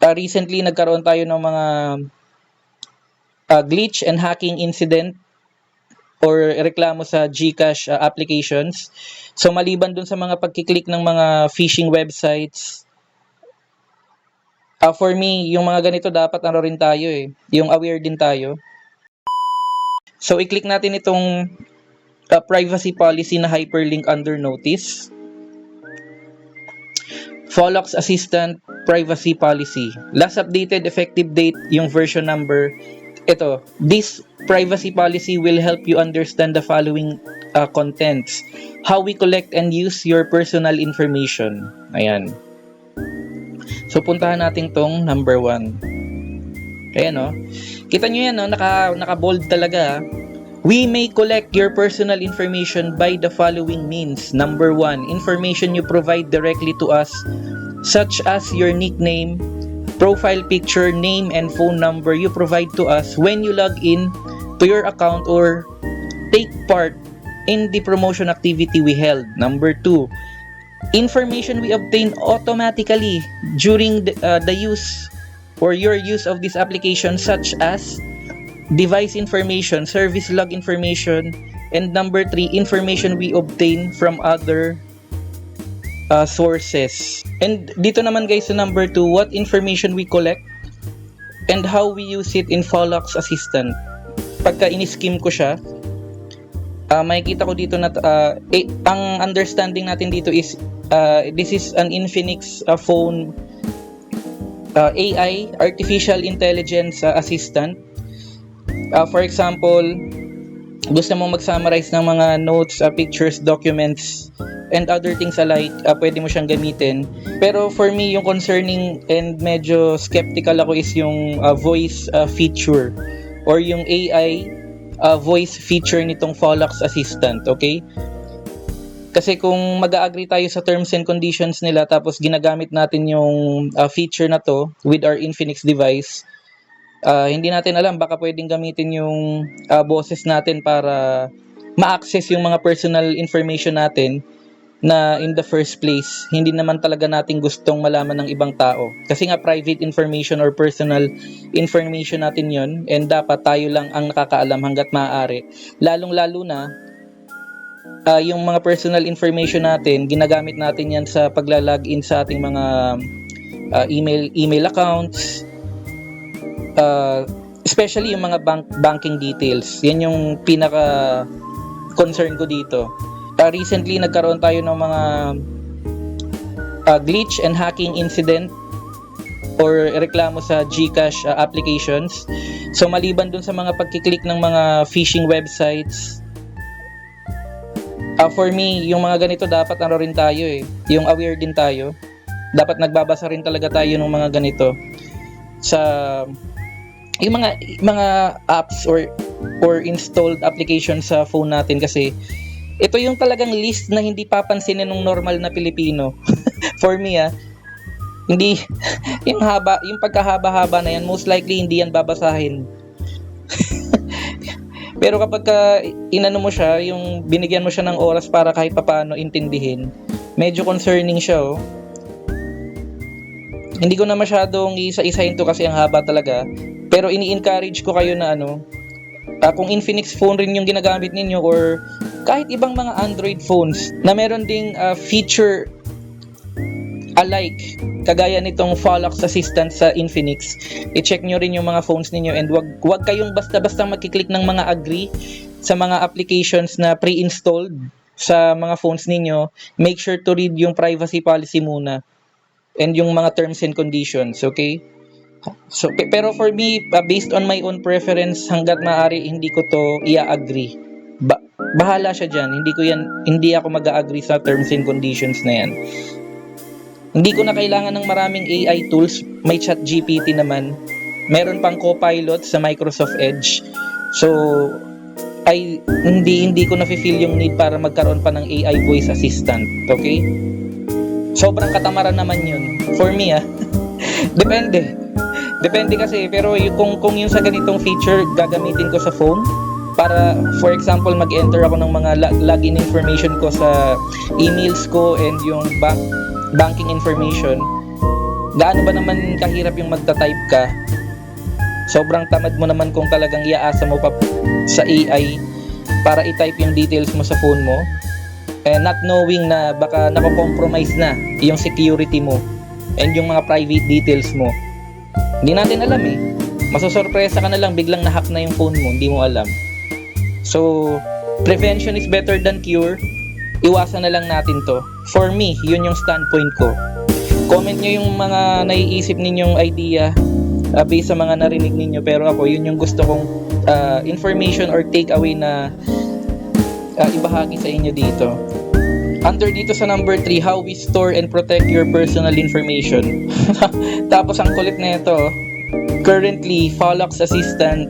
Recently, nagkaroon tayo ng mga glitch and hacking incident or reklamo sa GCash applications. So, maliban dun sa mga pagkiklik ng mga phishing websites, for me, yung mga ganito dapat ano rin tayo yung aware din tayo. So, i-click natin itong privacy policy na hyperlink under notice. Pholox Assistant Privacy Policy. Last updated effective date, yung version number. Ito, this privacy policy will help you understand the following contents. How we collect and use your personal information. Ayan. So, puntahan natin tong number 1. Ayan, no? Kita nyo yan, no? Naka-bold talaga. We may collect your personal information by the following means. Number 1, information you provide directly to us, such as your nickname, profile picture, name, and phone number you provide to us when you log in to your account or take part in the promotion activity we held. Number 2, information we obtain automatically during the use or your use of this application, such as device information, service log information, and number 3, information we obtain from other sources. And dito naman guys sa number 2, what information we collect and how we use it in Pholox Assistant. Pagka in-skim ko siya, makikita ko dito na ang understanding natin dito is this is an Infinix phone AI, Artificial Intelligence Assistant. For example, gusto mong mag-summarize ng mga notes, pictures, documents, and other things alike, pwede mo siyang gamitin. Pero for me, yung concerning and medyo skeptical ako is yung voice feature or yung AI voice feature nitong Pholox Assistant, okay? Kasi kung mag-a-agree tayo sa terms and conditions nila tapos ginagamit natin yung feature na to with our Infinix device, hindi natin alam, baka pwedeng gamitin yung boses natin para ma-access yung mga personal information natin na in the first place, hindi naman talaga natin gustong malaman ng ibang tao. Kasi nga private information or personal information natin yon, and dapat tayo lang ang nakakaalam hanggat maaari. Lalong-lalo na, yung mga personal information natin, ginagamit natin yan sa pagla-login sa ating mga email accounts, especially yung mga banking details. Yan yung pinaka concern ko dito. Recently nagkaroon tayo ng mga glitch and hacking incident or reklamo sa GCash applications. So maliban dun sa mga pagkiklik ng mga phishing websites, for me, yung mga ganito dapat ano rin tayo yung aware din tayo. Dapat nagbabasa rin talaga tayo ng mga ganito sa yung mga apps or installed applications sa phone natin, kasi ito yung talagang list na hindi papansinin ng normal na Pilipino. For me, hindi yung pagkahaba-haba na yan, most likely hindi yan babasahin. Pero kapag inano mo siya, yung binigyan mo siya ng oras para kahit papaano intindihin, medyo concerning siya. Hindi ko na masyadong isa-isahin to kasi ang haba talaga. Pero ini-encourage ko kayo na kung Infinix phone rin yung ginagamit ninyo or kahit ibang mga Android phones na meron ding feature alike kagaya nitong Pholox Assistant sa Infinix, i-check nyo rin yung mga phones ninyo, and wag kayong basta-basta magkiklik ng mga agree sa mga applications na pre-installed sa mga phones ninyo. Make sure to read yung privacy policy muna and yung mga terms and conditions, okay? So, pero for me, based on my own preference, hanggat maaari hindi ko to i-agree. Bahala siya dyan. Hindi ako mag-agree sa terms and conditions na yan. Hindi ko na kailangan ng maraming AI tools. May ChatGPT naman. Meron pang Copilot sa Microsoft Edge. So, hindi ko na-feel yung need para magkaroon pa ng AI voice assistant. Okay? Sobrang katamaran naman yun. For me, Depende kasi, pero kung yung sa ganitong feature gagamitin ko sa phone para, for example, mag-enter ako ng mga login information ko sa emails ko and yung banking information, Gaano ba naman kahirap yung magta-type ka? Sobrang tamad mo naman kung talagang iaasa mo pa sa AI para i-type yung details mo sa phone mo, not knowing na baka nako-compromise na yung security mo and yung mga private details mo. Hindi natin alam eh. Masosorpresa ka na lang, biglang na-hack na yung phone mo, hindi mo alam. So, prevention is better than cure. Iwasan na lang natin to. For me, yun yung standpoint ko. Comment nyo yung mga naiisip ninyong idea based sa mga narinig ninyo, pero ako, yun yung gusto kong information or takeaway na ibahagi sa inyo dito. Under dito sa number 3, how we store and protect your personal information. Tapos ang kulit na ito, currently, Pholox Assistant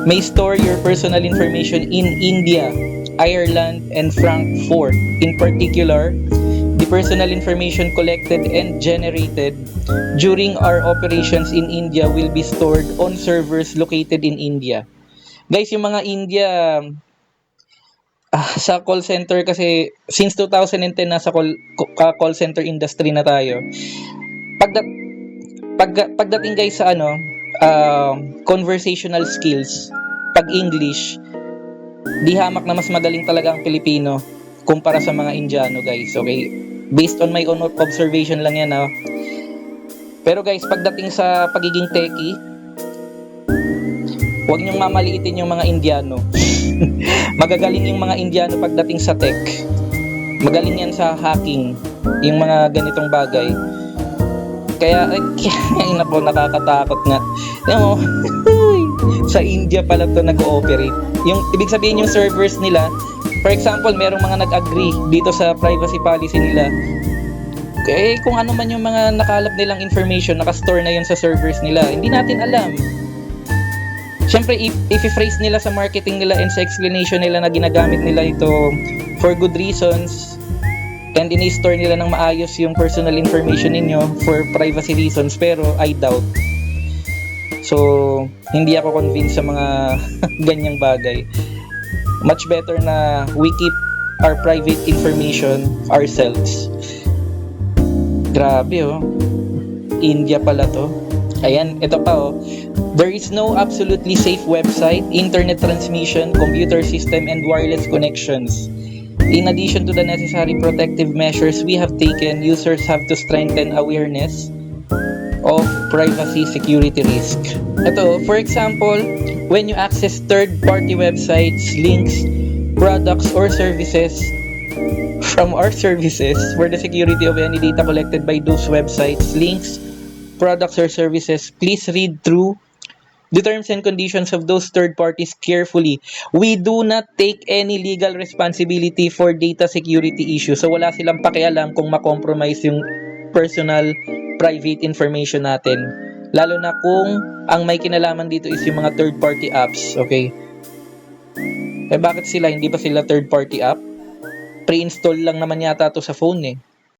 may store your personal information in India, Ireland, and Frankfurt. In particular, the personal information collected and generated during our operations in India will be stored on servers located in India. Guys, yung mga India, sa call center kasi, since 2010 nasa call center industry na tayo. Pagdating guys sa conversational skills, pag English, di hamak na mas magaling talaga ang Pilipino kumpara sa mga Indiano, guys. Okay? Based on my own observation lang yan, Pero guys, pagdating sa pagiging techie, huwag niyong mamaliitin yung mga Indiano. Magagaling yung mga Indiano pagdating sa tech. Magaling yan sa hacking, yung mga ganitong bagay. Kaya, ay nako, nakakatakot nga. Alam mo, sa India pala to nag-ooperate. Yung, ibig sabihin yung servers nila, for example, merong mga nag-agree dito sa privacy policy nila. Okay, kung ano man yung mga nakalap nilang information, nakastore na yun sa servers nila. Hindi natin alam. Siyempre, if-phrase nila sa marketing nila and sa explanation nila na ginagamit nila ito for good reasons, and ini-store nila ng maayos yung personal information ninyo for privacy reasons, pero I doubt. So, hindi ako convinced sa mga ganyang bagay. Much better na we keep our private information ourselves. Grabe India pala to. Ayan, ito pa There is no absolutely safe website, internet transmission, computer system, and wireless connections. In addition to the necessary protective measures we have taken, users have to strengthen awareness of privacy security risk. Ito, for example, when you access third-party websites, links, products, or services from our services, for the security of any data collected by those websites, links, products, or services, please read through the terms and conditions of those third parties carefully. We do not take any legal responsibility for data security issues. So wala silang pakialam kung makompromise yung personal private information natin. Lalo na kung ang may kinalaman dito is yung mga third party apps. Okay? Bakit sila? Hindi ba sila third party app? Pre-install lang naman yata to sa phone